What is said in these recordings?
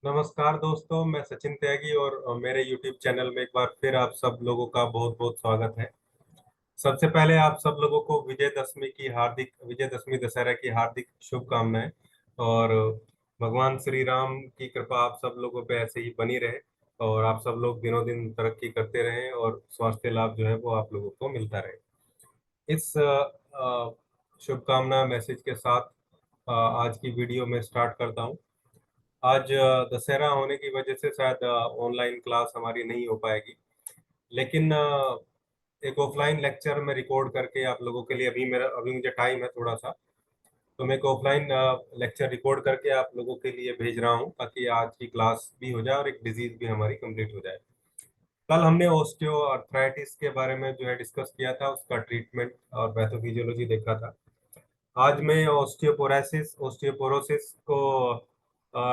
नमस्कार दोस्तों, मैं सचिन त्यागी और मेरे YouTube चैनल में एक बार फिर आप सब लोगों का बहुत बहुत स्वागत है। सबसे पहले आप सब लोगों को विजयदशमी दशहरा की हार्दिक शुभकामनाएं। और भगवान श्री राम की कृपा आप सब लोगों पे ऐसे ही बनी रहे और आप सब लोग दिनों दिन तरक्की करते रहें और स्वास्थ्य लाभ जो है वो आप लोगों को मिलता रहे। इस शुभकामना मैसेज के साथ आज की वीडियो में स्टार्ट करता हूँ। आज दशहरा होने की वजह से शायद ऑनलाइन क्लास हमारी नहीं हो पाएगी, लेकिन एक ऑफलाइन लेक्चर में रिकॉर्ड करके आप लोगों के लिए अभी मुझे टाइम है थोड़ा सा, तो मैं एक ऑफलाइन लेक्चर रिकॉर्ड करके आप लोगों के लिए भेज रहा हूँ ताकि आज की क्लास भी हो जाए और एक डिजीज भी हमारी कंप्लीट हो जाए। कल हमने ऑस्टियो आर्थराइटिस के बारे में जो है डिस्कस किया था, उसका ट्रीटमेंट और पैथोफिजियोलॉजी देखा था। आज मैं ओस्टियोपोरोसिस को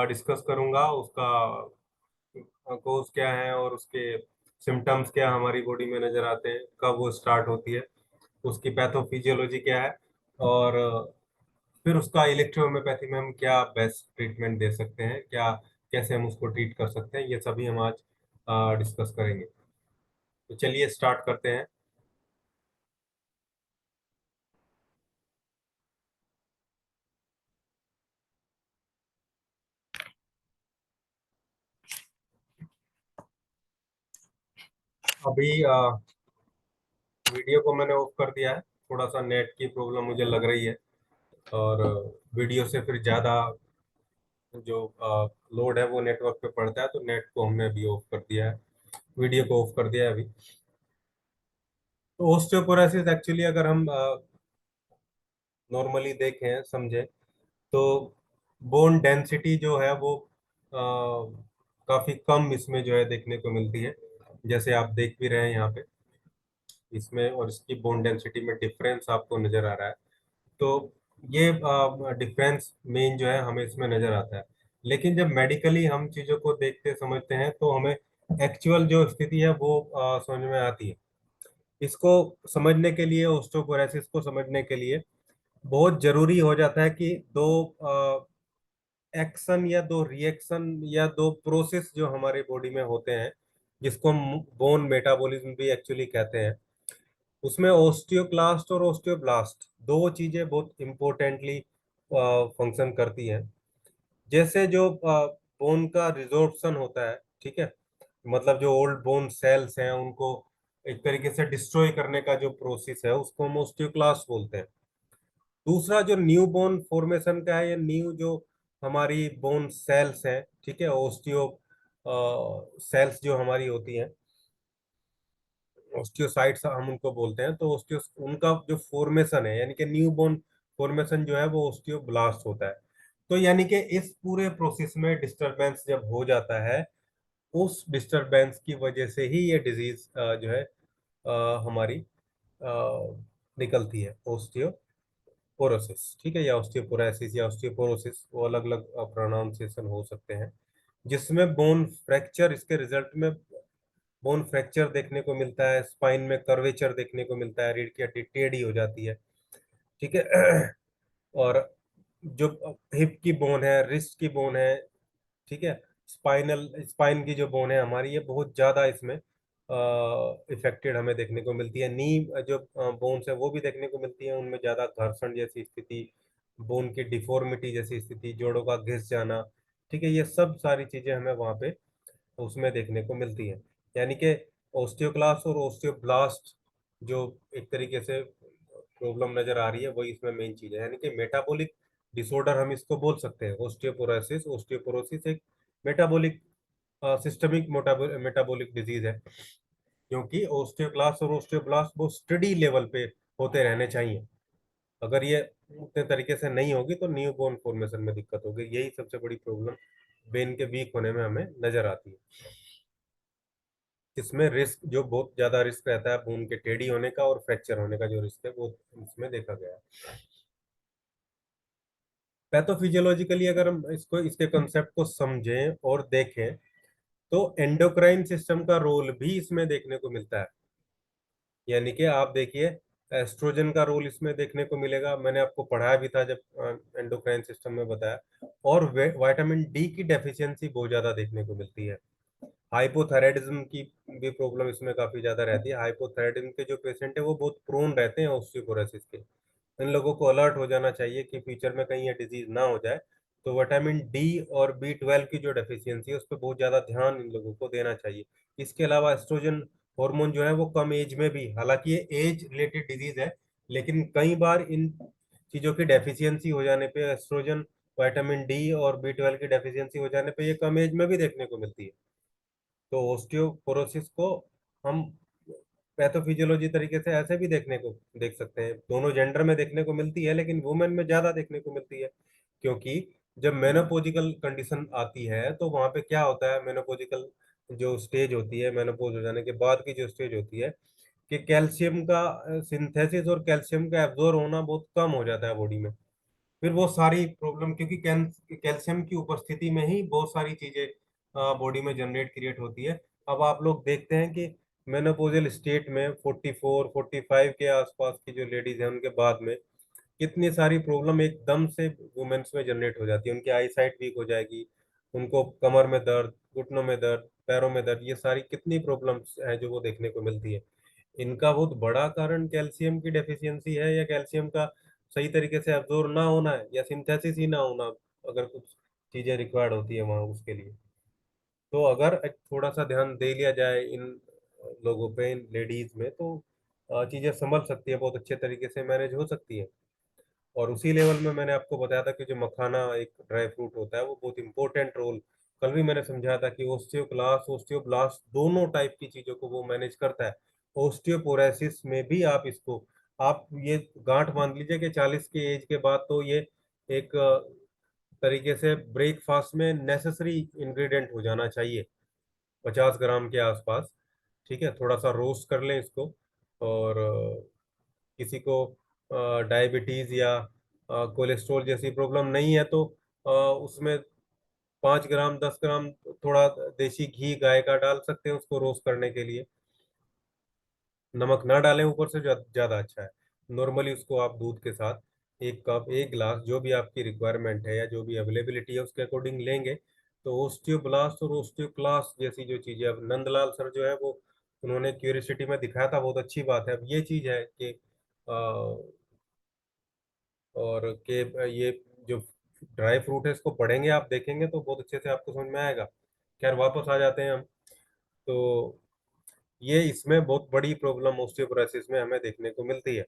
डिस्कस करूंगा। उसका कोज क्या है और उसके सिम्टम्स क्या हमारी बॉडी में नजर आते हैं, कब वो स्टार्ट होती है, उसकी पैथोफिजियोलॉजी क्या है, और फिर उसका इलेक्ट्रोहोम्योपैथी में हम क्या बेस्ट ट्रीटमेंट दे सकते हैं, क्या कैसे हम उसको ट्रीट कर सकते हैं, ये सभी हम आज डिस्कस करेंगे। तो चलिए स्टार्ट करते हैं। अभी वीडियो को मैंने ऑफ कर दिया है। थोड़ा सा नेट की प्रॉब्लम मुझे लग रही है और वीडियो से फिर ज़्यादा जो लोड है वो नेटवर्क पे पड़ता है, तो नेट को हमने अभी ऑफ कर दिया है, वीडियो को ऑफ कर दिया है अभी। तो ओस्टियोपोरोसिस एक्चुअली अगर हम नॉर्मली देखें समझें तो बोन डेंसिटी जो है वो काफी कम इसमें जो है देखने को मिलती है, जैसे आप देख भी रहे हैं यहाँ पे इसमें, और इसकी बोन डेंसिटी में डिफरेंस आपको नजर आ रहा है। तो ये डिफरेंस मेन जो है हमें इसमें नजर आता है। लेकिन जब मेडिकली हम चीजों को देखते समझते हैं तो हमें एक्चुअल जो स्थिति है वो समझ में आती है। इसको समझने के लिए, ओस्टोपोरोसिस को समझने के लिए बहुत जरूरी हो जाता है कि दो एक्शन या दो रिएक्शन या दो प्रोसेस जो हमारे बॉडी में होते हैं, जिसको हम बोन मेटाबॉलिज्म भी एक्चुअली कहते हैं, उसमें ओस्टियोक्लास्ट और ओस्टियोब्लास्ट दो चीजें बहुत इंपॉर्टेंटली फंक्शन करती हैं। जैसे जो बोन का रिजोर्प्शन होता है, ठीक है, मतलब जो ओल्ड बोन सेल्स हैं उनको एक तरीके से डिस्ट्रॉय करने का जो प्रोसेस है उसको हम ओस्टियोक्लास्ट बोलते हैं। दूसरा जो न्यू बोन फॉर्मेशन का है, या न्यू जो हमारी बोन सेल्स हैं, ठीक है, ओस्टियो सेल्स जो हमारी होती हैं, ऑस्टियोसाइट्स हम उनको बोलते हैं, तो ऑस्टियो उनका जो फॉर्मेशन है यानी कि न्यू बोन फॉर्मेशन जो है वो ऑस्टियोब्लास्ट होता है। तो यानी कि इस पूरे प्रोसेस में डिस्टरबेंस जब हो जाता है, उस डिस्टरबेंस की वजह से ही ये डिजीज जो है हमारी निकलती है, ओस्टियोपोरोसिस, ठीक है, या ऑस्टियोपोरोसिस या ऑस्टियोपोरोसिस, वो अलग अलग प्रोनाउंसिएशन हो सकते हैं। जिसमें बोन फ्रैक्चर, इसके रिजल्ट में बोन फ्रैक्चर देखने को मिलता है, स्पाइन में कर्वेचर देखने को मिलता है, रीढ़ की हड्डी टेढ़ी हो जाती है, ठीक है। और जो हिप की बोन है, रिस्ट की बोन है, ठीक है, स्पाइन की जो बोन है हमारी, ये बहुत ज्यादा इसमें इफेक्टेड हमें देखने को मिलती है। नी जो बोन्स है वो भी देखने को मिलती है, उनमें ज्यादा घर्षण जैसी स्थिति, बोन की डिफॉर्मिटी जैसी स्थिति, जोड़ों का घिस जाना, ठीक है, ये सब सारी चीजें हमें वहां पे उसमें देखने को मिलती है। यानी कि ओस्टियोक्लास्ट और ओस्टियोब्लास्ट जो एक तरीके से प्रॉब्लम नजर आ रही है, वही इसमें मेन चीज है। यानी कि मेटाबॉलिक डिसऑर्डर हम इसको बोल सकते हैं। ओस्टियोपोरोसिस ओस्टियोपोरोसिस एक मेटाबॉलिक सिस्टमिक मेटाबॉलिक डिजीज है, क्योंकि ओस्टियोक्लास्ट और ओस्टियोब्लास्ट बहुत स्टडी लेवल पे होते रहने चाहिए। अगर ये उतने तरीके से नहीं होगी तो न्यू बोन फॉर्मेशन में दिक्कत होगी। यही सबसे बड़ी प्रॉब्लम बेन के वीक होने में हमें नजर आती है। इसमें रिस्क जो बहुत ज्यादा रिस्क रहता है बोन के टेढ़ी होने का और फ्रैक्चर होने का, जो रिस्क है वो इसमें देखा गया है। पैथोफिजियोलॉजिकली अगर हम इसको, इसके कंसेप्ट को समझें और देखें, तो एंडोक्राइन सिस्टम का रोल भी इसमें देखने को मिलता है। यानी कि आप देखिए, एस्ट्रोजन का रोल इसमें देखने को मिलेगा। मैंने आपको पढ़ाया भी था जब एंडोक्राइन सिस्टम में बताया। और विटामिन डी की डेफिशिएंसी बहुत ज्यादा देखने को मिलती है। हाइपोथायराइडिज्म की भी प्रॉब्लम इसमें काफी ज्यादा रहती है। हाइपोथायराइडिज्म के जो पेशेंट है वो बहुत प्रोन रहते हैं ऑस्टियोपोरोसिस के। इन लोगों को अलर्ट हो जाना चाहिए कि फ्यूचर में कहीं ये डिजीज ना हो जाए। तो विटामिन डी और बी 12 की जो डेफिशिएंसी है उस पर बहुत ज्यादा ध्यान इन लोगों को देना चाहिए। इसके अलावा एस्ट्रोजन हार्मोन जो है वो कम एज में भी, हालांकि ये एज रिलेटेड डिजीज है, लेकिन कई बार इन चीजों की डेफिशिएंसी हो जाने पे, एस्ट्रोजन, विटामिन डी और बी 12 की डेफिशिएंसी हो जाने पे ये कम एज में भी देखने को मिलती है। तो ओस्टियोपोरोसिस को हम पैथोफिजियोलॉजी तरीके से ऐसे भी देखने को देख सकते हैं। दोनों जेंडर में देखने को मिलती है, लेकिन वुमेन में ज्यादा देखने को मिलती है। क्योंकि जब मेनोपॉजिकल कंडीशन आती है तो वहां पे क्या होता है, मेनोपॉजिकल जो स्टेज होती है, मेनोपॉज हो जाने के बाद की जो स्टेज होती है, कि कैल्शियम का सिंथेसिस और कैल्शियम का एब्जॉर्ब होना बहुत कम हो जाता है बॉडी में। फिर वो सारी प्रॉब्लम, क्योंकि कैल्शियम की उपस्थिति में ही बहुत सारी चीजें बॉडी में जनरेट क्रिएट होती है। अब आप लोग देखते हैं कि मेनोपोजल स्टेट में 44 45 के आसपास की जो लेडीज हैं उनके बाद में कितनी सारी प्रॉब्लम एकदम से वुमेन्स में जनरेट हो जाती है। उनकी आई साइट वीक हो जाएगी, उनको कमर में दर्द, घुटनों में दर्द, पैरों में दर्द, ये सारी कितनी प्रॉब्लम्स हैं जो वो देखने को मिलती है। इनका बहुत बड़ा कारण कैल्शियम की डेफिशिएंसी है, या कैल्शियम का सही तरीके से एब्जॉर्ब ना होना है, या सिंथेसिस ही ना होना, अगर कुछ चीजें रिक्वायर्ड होती है वहाँ उसके लिए। तो अगर एक थोड़ा सा ध्यान दे लिया जाए इन लोगों पे, इन लेडीज में, तो चीजें संभल सकती है, बहुत अच्छे तरीके से मैनेज हो सकती है। और उसी लेवल में मैंने आपको बताया था कि जो मखाना एक ड्राई फ्रूट होता है वो बहुत इंपॉर्टेंट रोल, कल भी मैंने समझाया था कि ओस्टियोक्लास्ट ओस्टियोब्लास्ट दोनों टाइप की चीजों को वो मैनेज करता है। ओस्टियोपोरोसिस में भी आप इसको, आप ये गांठ बांध लीजिए कि 40 के एज के बाद तो ये एक तरीके से ब्रेकफास्ट में नेसेसरी इंग्रेडिएंट हो जाना चाहिए, 50 ग्राम के आसपास। ठीक है, थोड़ा सा रोस्ट कर लें इसको। और किसी को डायबिटीज या कोलेस्ट्रॉल जैसी प्रॉब्लम नहीं है तो उसमें 5 ग्राम 10 ग्राम थोड़ा देसी घी गाय का डाल सकते हैं उसको रोस्ट करने के लिए। नमक ना डालें ऊपर से, ज्यादा अच्छा है। नॉर्मली उसको आप दूध के साथ 1 कप 1 गिलास, जो भी आपकी रिक्वायरमेंट है या जो भी अवेलेबिलिटी है उसके अकॉर्डिंग लेंगे। तो ओस्टियोब्लास्ट और ओस्टियोक्लास्ट जैसी जो चीजें, अब नंदलाल सर जो है वो उन्होंने क्यूरियोसिटी में दिखाया था, बहुत अच्छी बात है। अब ये चीज है कि और के ये जो ड्राई फ्रूट है इसको पढ़ेंगे आप, देखेंगे तो बहुत अच्छे से आपको समझ में आएगा। खैर वापस आ जाते हैं हम। तो ये इसमें बहुत बड़ी प्रॉब्लम ओस्टियोपोरोसिस में हमें देखने को मिलती है।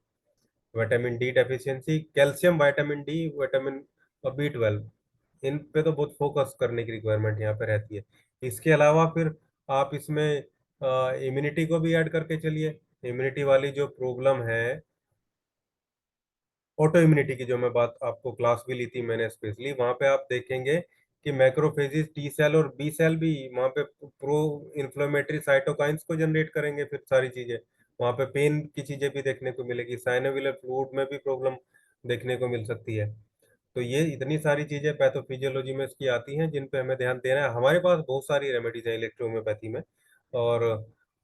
Vitamin D deficiency, calcium, vitamin D, vitamin B 12, इन पे तो बहुत फोकस करने की रिक्वायरमेंट यहाँ पे रहती है। इसके अलावा फिर आप इसमें इम्यूनिटी को भी ऐड करके चलिए। इम्यूनिटी वाली जो प्रॉब्लम है, ऑटो इम्यूनिटी की जो मैं बात, आपको क्लास भी ली थी मैंने स्पेशली, वहां पे आप देखेंगे कि मैक्रोफेजेस टी सेल और बी सेल भी वहां पे प्रो इन्फ्लेमेटरी साइटोकाइंस को जनरेट करेंगे। फिर सारी चीजें वहां पे पेन की चीजें भी देखने को मिलेगी, साइनोवियल फ्लूइड में भी प्रॉब्लम देखने को मिल सकती है। तो ये इतनी सारी चीजें पैथोफिजियोलॉजी में इसकी आती हैं जिन पे हमें ध्यान देना है। हमारे पास बहुत सारी रेमेडीज हैं इलेक्ट्रोहोम्योपैथी में। और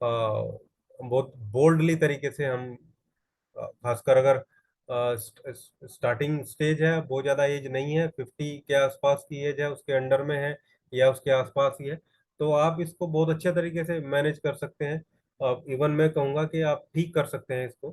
बहुत बोल्डली तरीके से हम, खासकर अगर स्टार्टिंग स्टेज है, बहुत ज्यादा एज नहीं है, 50 के आसपास की एज है, उसके अंडर में है या उसके आसपास ही है, तो आप इसको बहुत अच्छे तरीके से मैनेज कर सकते हैं। इवन मैं कहूँगा कि आप ठीक कर सकते हैं इसको,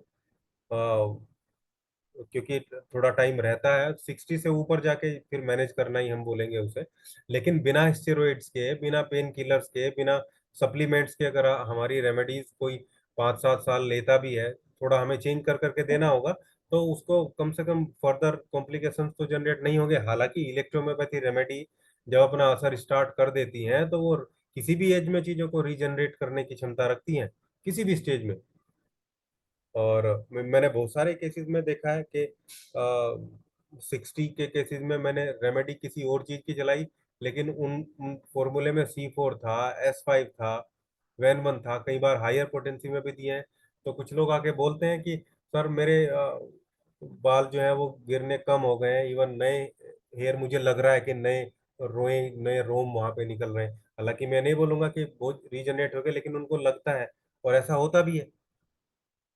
क्योंकि थोड़ा टाइम रहता है। 60 से ऊपर जाके फिर मैनेज करना ही हम बोलेंगे उसे। लेकिन बिना स्टेरॉइड्स के, बिना पेन किलर्स के, बिना सप्लीमेंट्स के, अगर हमारी रेमेडीज कोई 5 7 साल लेता भी है, थोड़ा हमें चेंज कर करके देना होगा, तो उसको कम से कम फर्दर कॉम्प्लिकेशंस तो जनरेट नहीं होंगे। हालांकि इलेक्ट्रोम्योपैथी रेमेडी जब अपना असर स्टार्ट कर देती हैं तो वो किसी भी एज में चीजों को रीजनरेट करने की क्षमता रखती हैं, किसी भी स्टेज में। और मैंने बहुत सारे केसेस में देखा है कि 60 के केसेस में मैंने रेमेडी किसी और चीज की चलाई, लेकिन उन फॉर्मूले में C4 था, S5 था, वैन 1 था, कई बार हायर पोटेंसी में भी दिए हैं। तो कुछ लोग आके बोलते हैं कि सर मेरे बाल जो है वो गिरने कम हो गए हैं, इवन नए हेयर मुझे लग रहा है कि नए रोए, नए रोम वहां पे निकल रहे हैं। हालांकि मैं नहीं बोलूंगा कि बहुत रीजनरेट हो गए, लेकिन उनको लगता है, और ऐसा होता भी है।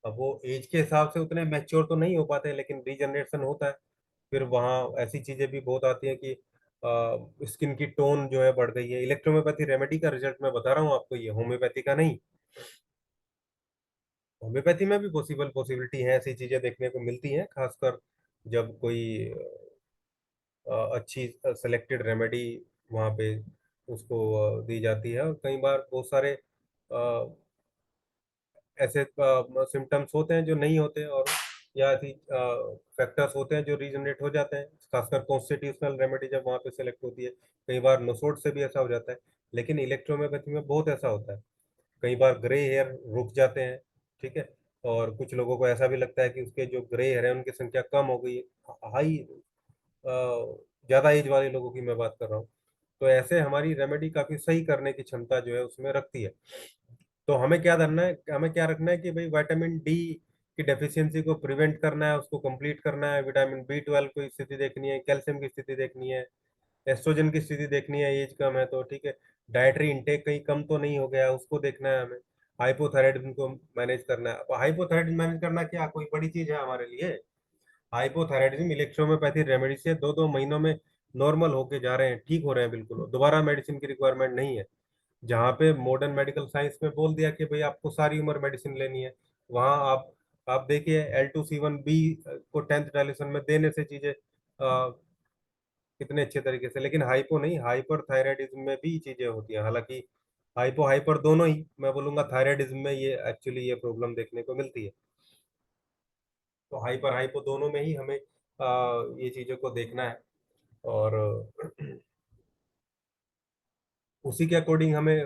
अब वो एज के हिसाब से उतने मैच्योर तो नहीं हो पाते, लेकिन रीजनरेशन होता है। फिर वहाँ ऐसी चीजें भी बहुत आती हैं कि स्किन की टोन जो है बढ़ गई है। इलेक्ट्रोम्योपैथी रेमेडी का रिजल्ट मैं बता रहा हूँ आपको, ये होम्योपैथी का नहीं। होम्योपैथी में भी पॉसिबिलिटी है, ऐसी चीजें देखने को मिलती हैं, खासकर जब कोई अच्छी सेलेक्टेड रेमेडी वहाँ पे उसको दी जाती है। और कई बार बहुत सारे ऐसे सिम्टम्स होते हैं जो नहीं होते, और या ऐसी फैक्टर्स होते हैं जो रीजनरेट हो जाते हैं, खासकर कॉन्स्टिट्यूशनल रेमेडी जब वहाँ पे सेलेक्ट होती है। कई बार नोसोड से भी ऐसा हो जाता है। लेकिन इलेक्ट्रोम्योपैथी में बहुत ऐसा होता है, कई बार ग्रे हेयर रुक जाते हैं। ठीक है। और कुछ लोगों को ऐसा भी लगता है कि उसके जो ग्रे हेयर है उनकी संख्या कम हो गई है। हाई ज्यादा एज वाले लोगों की मैं बात कर रहा हूँ। तो ऐसे हमारी रेमेडी काफी सही करने की क्षमता जो है उसमें रखती है। तो हमें क्या करना है, हमें क्या रखना है कि भाई विटामिन डी की डेफिशिएंसी को प्रिवेंट करना है, उसको कंप्लीट करना है। विटामिन बी 12 की स्थिति देखनी है, कैल्शियम की स्थिति देखनी है, एस्ट्रोजन की स्थिति देखनी है, एज कम है तो ठीक है। डाइटरी इंटेक कहीं कम तो नहीं हो गया, उसको देखना है हमें। हाइपोथायराइडिज्म को मैनेज करना है। अब हाइपोथायराइडिज्म मैनेज करना क्या कोई बड़ी चीज है हमारे लिए? हाइपोथायराइडिज्म इलेक्ट्रोम्योपैथी रेमेडी से 2-2 महीनों में नॉर्मल होके जा रहे हैं, ठीक हो रहे हैं बिल्कुल, दोबारा मेडिसिन की रिक्वायरमेंट नहीं है। जहाँ पे मॉडर्न मेडिकल साइंस में बोल दिया कि भाई आपको सारी उम्र मेडिसिन लेनी है, वहाँ आप देखिए L2C1B को 10th डायलेशन में देने से चीजें कितने अच्छे तरीके से। लेकिन हाइपो नहीं, हाइपर थायराइडिज्म में भी चीजें होती हैं, हालांकि हाइपो हाइपर दोनों ही, मैं बोलूंगा थायराइडिज्म में ये एक्चुअली ये प्रॉब्लम देखने को मिलती है। तो हाइपर हाइपो दोनों में ही हमें ये चीजों को देखना है। और उसी के अकॉर्डिंग हमें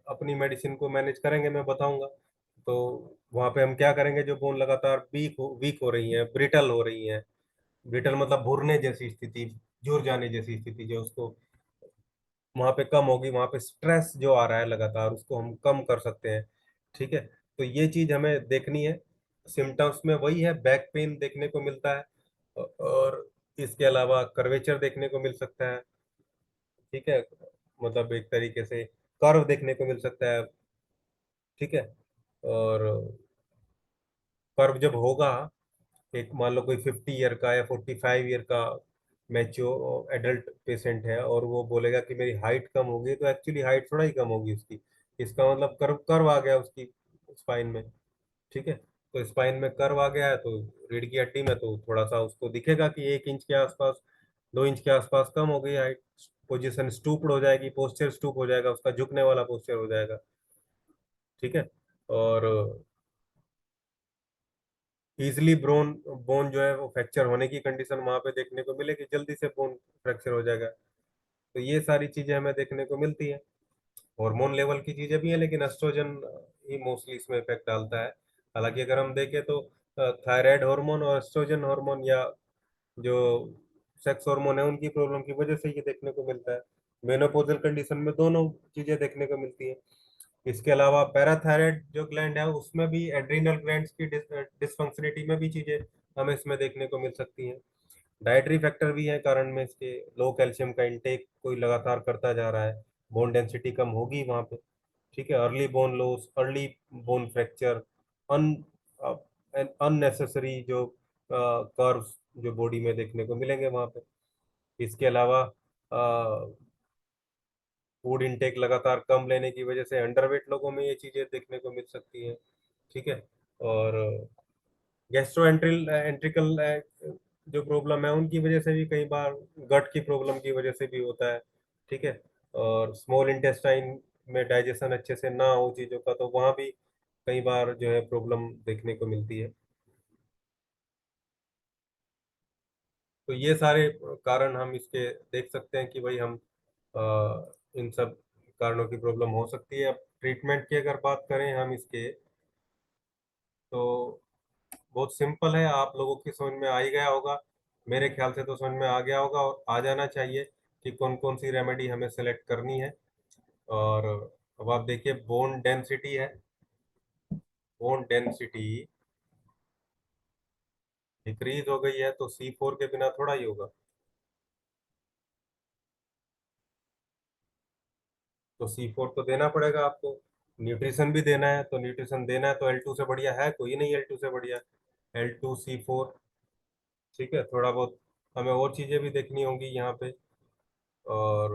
अपनी मेडिसिन को मैनेज करेंगे, मैं बताऊंगा। तो वहां पे हम क्या करेंगे, जो बोन लगातार वीक हो रही है, ब्रिटल हो रही है। ब्रिटल मतलब भुरने जैसी स्थिति, झुर जाने जैसी स्थिति, जो उसको वहां पे कम होगी। वहां पे स्ट्रेस जो आ रहा है लगातार, उसको हम कम कर सकते हैं। ठीक है। तो ये चीज हमें देखनी है। सिम्टम्स में वही है, बैक पेन देखने को मिलता है, और इसके अलावा कर्वेचर देखने को मिल सकता है। ठीक है। मतलब एक तरीके से कर्व देखने को मिल सकता है। ठीक है। और कर्व जब होगा, एक मान लो कोई 50 ईयर का या 45 ईयर का मैच्योर एडल्ट पेशेंट है, और वो बोलेगा कि मेरी हाइट कम होगी, तो एक्चुअली हाइट थोड़ा ही कम होगी उसकी। इसका मतलब कर्व कर्व आ गया उसकी स्पाइन में। ठीक है। तो स्पाइन में कर्व आ गया है, तो रीढ़ की हड्डी में तो थोड़ा सा उसको दिखेगा कि 1 इंच के आसपास, 2 इंच के आसपास कम हो गई हाइट। पोजीशन स्टूप्ड हो जाएगी, पोस्चर स्टूप हो जाएगा, उसका झुकने वाला पोस्चर हो जाएगा। ठीक है। और इजिली बोन बोन जो है वो फ्रैक्चर होने की कंडीशन वहां पे देखने को मिलेगी, जल्दी से बोन फ्रैक्चर हो जाएगा। तो ये सारी चीजें हमें देखने को मिलती है। हार्मोन लेवल की चीजें भी हैं, लेकिन एस्ट्रोजन ही मोस्टली इसमें इफेक्ट डालता है। हालांकि अगर हम देखें तो थायराइड हार्मोन और एस्ट्रोजन हार्मोन, या जो सेक्स हार्मोन है, उनकी प्रॉब्लम की वजह से ये देखने को मिलता है। मेनोपॉजल कंडीशन में दोनों चीजें देखने को मिलती है। इसके अलावा पैराथायराइड जो ग्लैंड है, उसमें भी एड्रीनल ग्लैंड्स की डिसफंक्शनिटी में भी चीजें हमें इसमें देखने को मिल सकती हैं। डाइटरी फैक्टर भी है कारण में इसके, लो कैल्शियम का इंटेक कोई लगातार करता जा रहा है, बोन डेंसिटी कम होगी वहां पे। ठीक है। Early bone loss, early bone fracture, un unnecessary जो कर्व्स जो बॉडी में देखने को मिलेंगे वहां पे। इसके अलावा फूड इनटेक लगातार कम लेने की वजह से अंडरवेट लोगों में ये चीजें देखने को मिल सकती हैं। ठीक है। और गैस्ट्रो एंट्रिकल जो प्रॉब्लम है उनकी वजह से भी कई बार, गट की प्रॉब्लम की वजह से भी होता है। ठीक है। और स्मॉल इंटेस्टाइन में डाइजेशन अच्छे से ना हो चीजों का, तो वहाँ भी कई बार जो है प्रॉब्लम देखने को मिलती है। तो ये सारे कारण हम इसके देख सकते हैं कि भाई हम इन सब कारणों की प्रॉब्लम हो सकती है। अब ट्रीटमेंट की अगर बात करें हम इसके, तो बहुत सिंपल है, आप लोगों की समझ में आ ही गया होगा। मेरे ख्याल से तो समझ में आ गया होगा, और आ जाना चाहिए कि कौन कौन सी रेमेडी हमें सेलेक्ट करनी है। और अब आप देखिए, बोन डेंसिटी है, बोन डेंसिटी डिक्रीज हो गई है, तो C4 के बिना थोड़ा ही होगा। तो C4 तो देना पड़ेगा आपको। न्यूट्रिशन भी देना है, तो न्यूट्रिशन देना है तो L2 से बढ़िया है कोई नहीं, L2 से बढ़िया L2C4। ठीक है। थोड़ा बहुत हमें और चीजें भी देखनी होंगी यहाँ पे। और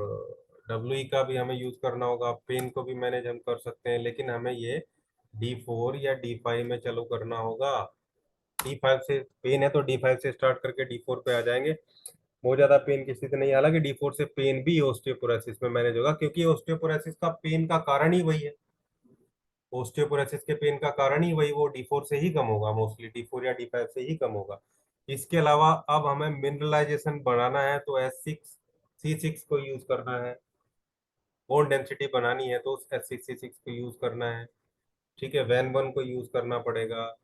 डब्ल्यू का भी हमें यूज करना होगा, पेन को भी मैनेज हम कर सकते हैं, लेकिन हमें ये D4 या D5 में चालू करना होगा। D5 से पेन है तो D5 से स्टार्ट करके D4 पे आ जाएंगे। बहुत ज्यादा पेन की स्थिति नहीं है। हालांकि D4 से पेन भी ऑस्टियोपोरोसिस में मैनेज होगा, क्योंकि ऑस्टियोपोरोसिस का पेन का कारण ही वही है। ऑस्टियोपोरोसिस के पेन का कारण ही वही, वो D4 से ही कम होगा, मोस्टली D4 या D5 से ही कम होगा। इसके अलावा अब हमें मिनरलाइजेशन बढ़ाना है तो S6C6 को यूज करना है। बोन डेंसिटी बनानी है तो S6C6 को यूज करना है। ठीक है, वैन 1 को यूज करना पड़ेगा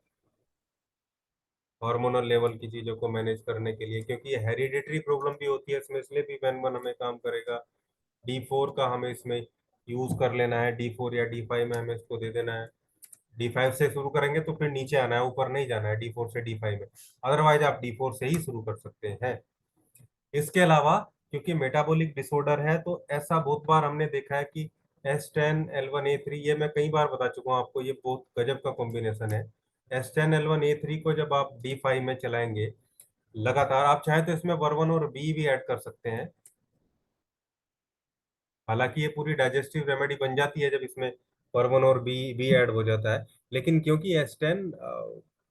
हार्मोनल लेवल की चीजों को मैनेज करने के लिए, क्योंकि ये हेरिडिटरी प्रॉब्लम भी होती है इसमें, इसलिए भी वैन 1 हमें काम करेगा। D4 का हमें इसमें यूज कर लेना है, D4 या D5 में हमें इसको दे देना है। D5 से शुरू करेंगे तो फिर नीचे आना है, ऊपर नहीं जाना है D4 से D5 में। अदरवाइज आप D4 से ही शुरू कर सकते हैं। इसके अलावा क्योंकि मेटाबॉलिक डिसऑर्डर है तो ऐसा बहुत बार हमने देखा है कि S10 L1A3, ये मैं कई बार बता चुका हूँ आपको, ये बहुत गजब का कॉम्बिनेशन है। S10 L1A3 को जब आप D5 में चलाएंगे लगातार, आप चाहे तो इसमें वर्वन और बी भी ऐड कर सकते हैं। हालांकि ये पूरी डाइजेस्टिव रेमेडी बन जाती है जब इसमें कार्बन और बी ऐड हो जाता है। लेकिन क्योंकि S10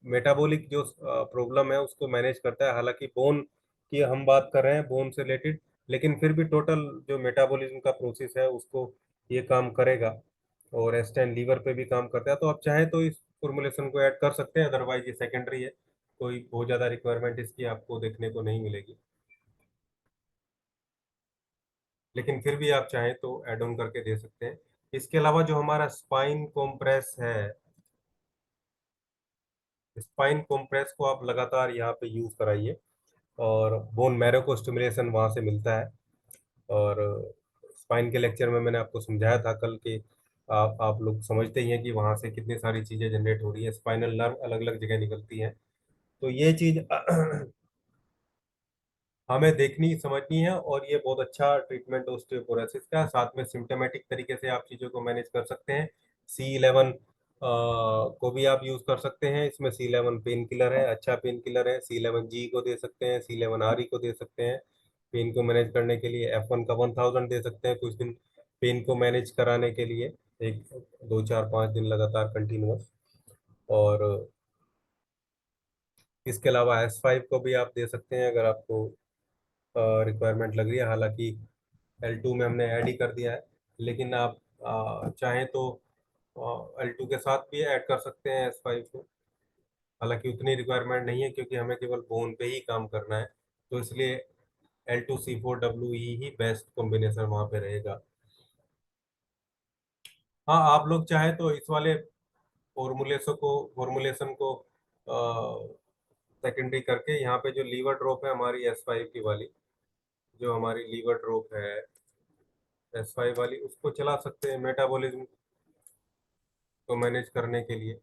मेटाबॉलिक जो प्रॉब्लम है उसको मैनेज करता है, हालांकि बोन की हम बात कर रहे हैं, बोन से रिलेटेड, लेकिन फिर भी टोटल जो मेटाबॉलिज्म का प्रोसेस है उसको ये काम करेगा। और S10 लीवर पे भी काम करता है, तो आप चाहे तो इस फॉर्मुलेशन को ऐड कर सकते हैं, अदरवाइज ये सेकेंडरी है, कोई बहुत ज़्यादा रिक्वायरमेंट इसकी आपको देखने को नहीं मिलेगी। लेकिन फिर भी आप चाहें तो ऐड ऑन करके दे सकते हैं। इसके अलावा जो हमारा स्पाइन कॉम्प्रेस है, स्पाइन कॉम्प्रेस को आप लगातार यहाँ पे यूज कराइए, और बोन मैरो को स्टिमुलेशन वहाँ से मिलता है। और स्पाइन के लेक्चर में मैंने आपको समझाया था कल कि आप लोग समझते ही हैं कि वहाँ से कितनी सारी चीजें जनरेट हो रही है, स्पाइनल नर्व अलग अलग जगह निकलती हैं। तो ये चीज हमें देखनी समझनी है, और ये बहुत अच्छा ट्रीटमेंट ऑस्टियोपोरोसिस का, साथ में सिम्टोमेटिक तरीके से आप चीज़ों को मैनेज कर सकते हैं। C11 को भी आप यूज़ कर सकते हैं, इसमें C11 पेन किलर है, अच्छा पेन किलर है। C11G को दे सकते हैं, C11RE को दे सकते हैं पेन को मैनेज करने के लिए। F1 का 1000 दे सकते हैं कुछ दिन पेन को मैनेज कराने के लिए, एक 2 4 5 दिन लगातार कंटिन्यूअस। और इसके अलावा S5 को भी आप दे सकते हैं अगर आपको रिक्वायरमेंट लग रही है। हालांकि L2 में हमने ऐड ही कर दिया है, लेकिन आप चाहें तो L2 के साथ भी ऐड कर सकते हैं S5 को। हालांकि उतनी रिक्वायरमेंट नहीं है, क्योंकि हमें केवल बोन पे ही काम करना है, तो इसलिए L2C4WE ही बेस्ट कॉम्बिनेशन वहाँ पे रहेगा। हाँ, आप लोग चाहें तो इस वाले फॉर्मुलेशन को सेकेंडरी करके यहाँ पे जो लीवर ड्रॉप है हमारी S5 की वाली, जो हमारी लीवर ड्रॉप है S5 वाली, उसको चला सकते हैं मेटाबॉलिज्म को मैनेज करने के लिए।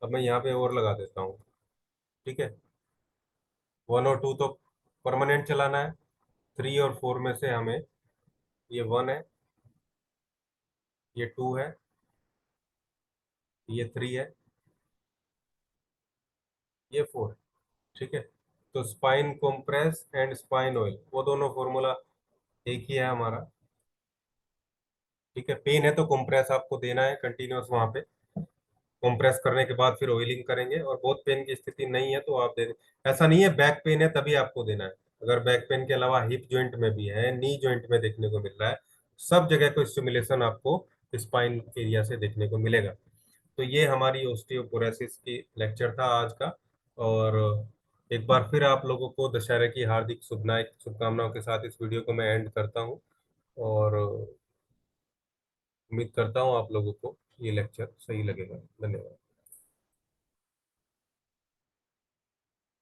अब मैं यहाँ पे और लगा देता हूँ। ठीक है, 1 और 2 तो परमानेंट चलाना है। 3 और 4 में से हमें, ये 1 है, ये 2 है, ये 3 है, ये 4 है। ठीक है, तो spine compress and spine oil, वो दोनों फॉर्मूला एक ही है हमारा। ठीक है, पेन है तो कॉम्प्रेस आपको देना है कंटिन्यूअस वहां पे, कंप्रेस करने के बाद फिर ऑयलिंग करेंगे। और बहुत पेन की स्थिति नहीं है तो आप दे दें। ऐसा नहीं है बैक पेन है तभी आपको देना है, अगर बैक पेन के अलावा हिप जॉइंट में भी है, नी जॉइंट में देखने को मिल रहा है, सब जगह को स्टिमुलेशन आपको स्पाइन एरिया से देखने को मिलेगा। तो ये हमारी ओस्टियोपोरोसिस की लेक्चर था आज का। और एक बार फिर आप लोगों को दशहरे की हार्दिक शुभकामनाओं के साथ इस वीडियो को मैं एंड करता हूँ। और उम्मीद करता हूँ आप लोगों को ये लेक्चर सही लगेगा। धन्यवाद।